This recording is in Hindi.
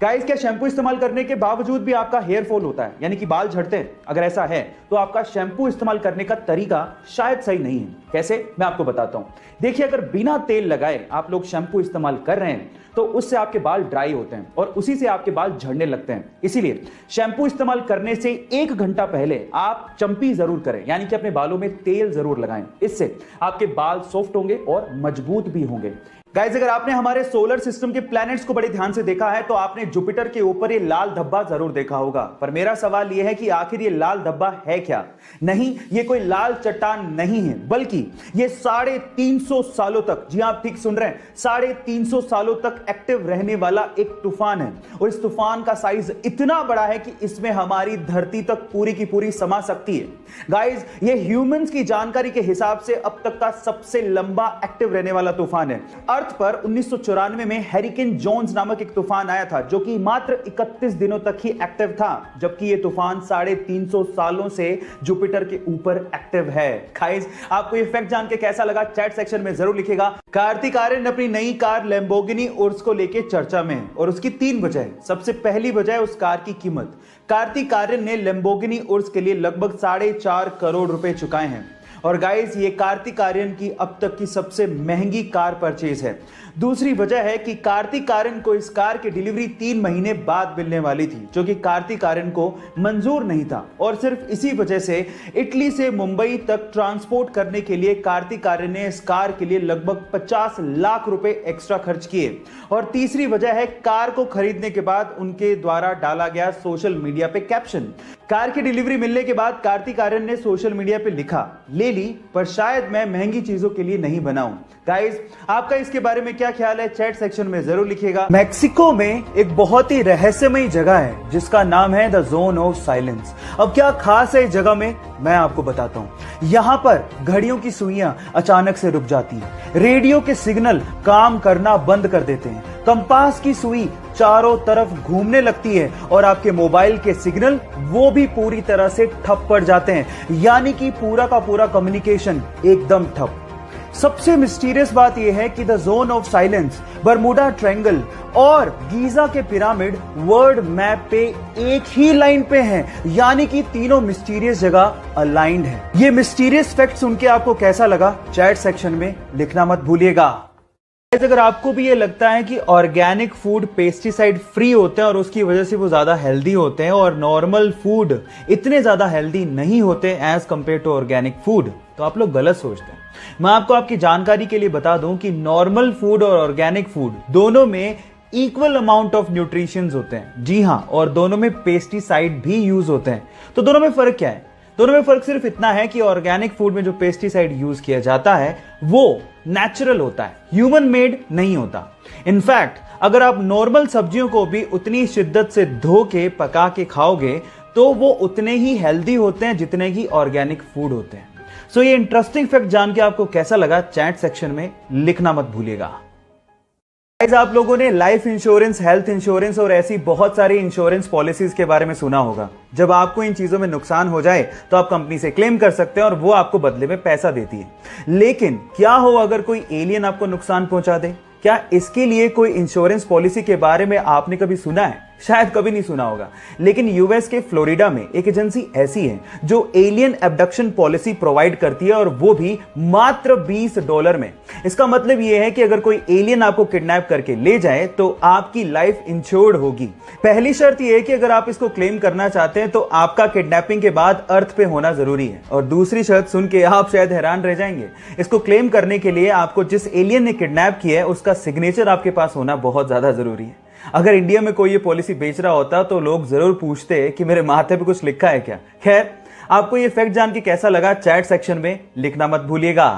गाइस, क्या शैम्पू इस्तेमाल करने के बावजूद भी आपका हेयर फॉल होता है, यानी कि बाल झड़ते हैं? अगर ऐसा है तो आपका शैम्पू इस्तेमाल करने का तरीका शायद सही नहीं है। कैसे, मैं आपको बताता हूं। देखिए, अगर बिना तेल लगाए आप लोग शैम्पू इस्तेमाल कर रहे हैं तो उससे आपके बाल ड्राई होते हैं और उसी से आपके बाल झड़ने लगते हैं। इसीलिए शैम्पू इस्तेमाल करने से 1 घंटा पहले आप चंपी जरूर करें, यानी कि अपने बालों में तेल जरूर लगाएं। इससे आपके बाल सॉफ्ट होंगे और मजबूत भी होंगे। गाइस, अगर आपने हमारे सोलर सिस्टम के प्लैनेट्स को बड़े ध्यान से देखा है तो आपने जुपिटर के ऊपर ये लाल धब्बा जरूर देखा होगा। पर मेरा सवाल यह है कि आखिर ये लाल धब्बा है क्या? नहीं, ये कोई लाल चट्टान नहीं है, बल्कि ये 350 सालों तक, जी आप ठीक सुन रहे हैं, 350 सालों तक एक्टिव रहने वाला एक तूफान है। और इस तूफान का साइज इतना बड़ा है कि इसमें हमारी धरती तक पूरी की पूरी समा सकती है। गाइस, ये ह्यूमंस की जानकारी के हिसाब से अब तक का सबसे लंबा एक्टिव रहने वाला तूफान है। अर्थ पर 1994 में हैरिकेन जोन्स नामक एक तूफान आया था जो कि मात्र 31 दिनों तक ही एक्टिव था, जबकि यह तूफान 350 सालों से जुपिटर के ऊपर एक्टिव है। गाइस, आपको ये फैक्ट जान के कैसा लगा चैट सेक्शन में जरूर लिखिएगा। कार्तिक आर्यन अपनी नई कार लैम्बोर्गिनी उर्स को लेकर चर्चा में है और उसकी 3 वजह है। सबसे पहली वजह है उस कार की कीमत। कार्तिक आर्यन ने लैम्बोर्गिनी उर्स के लिए लगभग 4.5 करोड़ रुपए चुकाए हैं। और गाइस, ये कार्तिक आर्यन की अब तक की सबसे महंगी कार परचेज है। दूसरी वजह है कि कार्तिक आर्यन को इस कार की डिलीवरी 3 महीने बाद मिलने वाली थी, जो कि कार्तिक आर्यन को मंजूर नहीं था। और सिर्फ इसी वजह से इटली से मुंबई तक ट्रांसपोर्ट करने के लिए कार्तिक आर्यन ने इस कार के लिए लगभग 50 लाख रुपए एक्स्ट्रा खर्च किए। और तीसरी वजह है कार को खरीदने के बाद उनके द्वारा डाला गया सोशल मीडिया पे कैप्शन। कार की डिलीवरी मिलने के बाद कार्तिक आर्यन ने सोशल मीडिया पे लिखा, ले ली, पर शायद मैं महंगी चीजों के लिए नहीं बनाऊं। गाइस, आपका इसके बारे में क्या ख्याल है चैट सेक्शन में जरूर लिखिएगा। मैक्सिको में एक बहुत ही रहस्यमयी जगह है जिसका नाम है द जोन ऑफ साइलेंस। अब क्या खास है इस जगह में, मैं आपको बताता हूं। यहां पर घड़ियों की सुइयां अचानक से रुक जाती हैं, रेडियो के सिग्नल काम करना बंद कर देते हैं, कंपास की सुई चारों तरफ घूमने लगती है और आपके मोबाइल के सिग्नल वो भी पूरी तरह से ठप पड़ जाते हैं, यानी कि पूरा का पूरा कम्युनिकेशन एकदम ठप। सबसे मिस्टीरियस बात यह है कि the zone of silence, Bermuda triangle और गीजा के पिरामिड वर्ल्ड मैप पे एक ही लाइन पे हैं, यानी कि तीनों मिस्टीरियस जगह अलाइंड है। ये मिस्टीरियस फैक्ट सुन के आपको कैसा लगा चैट सेक्शन में लिखना मत भूलिएगा। अगर आपको भी ये लगता है कि ऑर्गेनिक फूड पेस्टिसाइड फ्री होते हैं और उसकी वजह से वो ज्यादा हेल्दी होते हैं और नॉर्मल फूड इतने ज्यादा हेल्दी नहीं होते as compare to organic food, तो आप लोग गलत सोचते हैं। मैं आपको आपकी जानकारी के लिए बता दूं कि नॉर्मल फूड और ऑर्गेनिक फूड दोनों में इक्वल अमाउंट ऑफ न्यूट्रिशंस होते हैं। जी हां, और दोनों में पेस्टिसाइड भी यूज होते हैं। तो दोनों में फर्क क्या है? दोनों में फर्क सिर्फ इतना है कि ऑर्गेनिक फूड में जो पेस्टिसाइड यूज किया जाता है वो नेचुरल होता है, ह्यूमन मेड नहीं होता। इनफैक्ट अगर आप नॉर्मल सब्जियों को भी उतनी शिद्दत से धो के पका के खाओगे तो वो उतने ही हेल्दी होते हैं जितने ही ऑर्गेनिक फूड होते हैं। सो ये इंटरेस्टिंग फैक्ट जान के आपको कैसा लगा चैट सेक्शन में लिखना मत भूलिएगा। आप लोगों ने लाइफ इंश्योरेंस, हेल्थ इंश्योरेंस और ऐसी बहुत सारी इंश्योरेंस पॉलिसीज के बारे में सुना होगा। जब आपको इन चीजों में नुकसान हो जाए तो आप कंपनी से क्लेम कर सकते हैं और वो आपको बदले में पैसा देती है। लेकिन क्या हो अगर कोई एलियन आपको नुकसान पहुंचा दे? क्या इसके लिए कोई इंश्योरेंस पॉलिसी के बारे में आपने कभी सुना है? शायद कभी नहीं सुना होगा। लेकिन यूएस के फ्लोरिडा में एक एजेंसी ऐसी है जो एलियन एब्डक्शन पॉलिसी प्रोवाइड करती है और वो भी मात्र $20 में। इसका मतलब यह है कि अगर कोई एलियन आपको किडनैप करके ले जाए तो आपकी लाइफ इंश्योर्ड होगी। पहली शर्त यह है कि अगर आप इसको क्लेम करना चाहते हैं तो आपका किडनैपिंग के बाद अर्थ पे होना जरूरी है। और दूसरी शर्त सुन के आप शायद हैरान रह जाएंगे। इसको क्लेम करने के लिए आपको जिस एलियन ने किडनैप किया है उसका सिग्नेचर आपके पास होना बहुत ज्यादा जरूरी है। अगर इंडिया में कोई ये पॉलिसी बेच रहा होता तो लोग जरूर पूछते कि मेरे माथे पे कुछ लिखा है क्या। खैर, आपको ये फैक्ट जान के कैसा लगा चैट सेक्शन में लिखना मत भूलिएगा।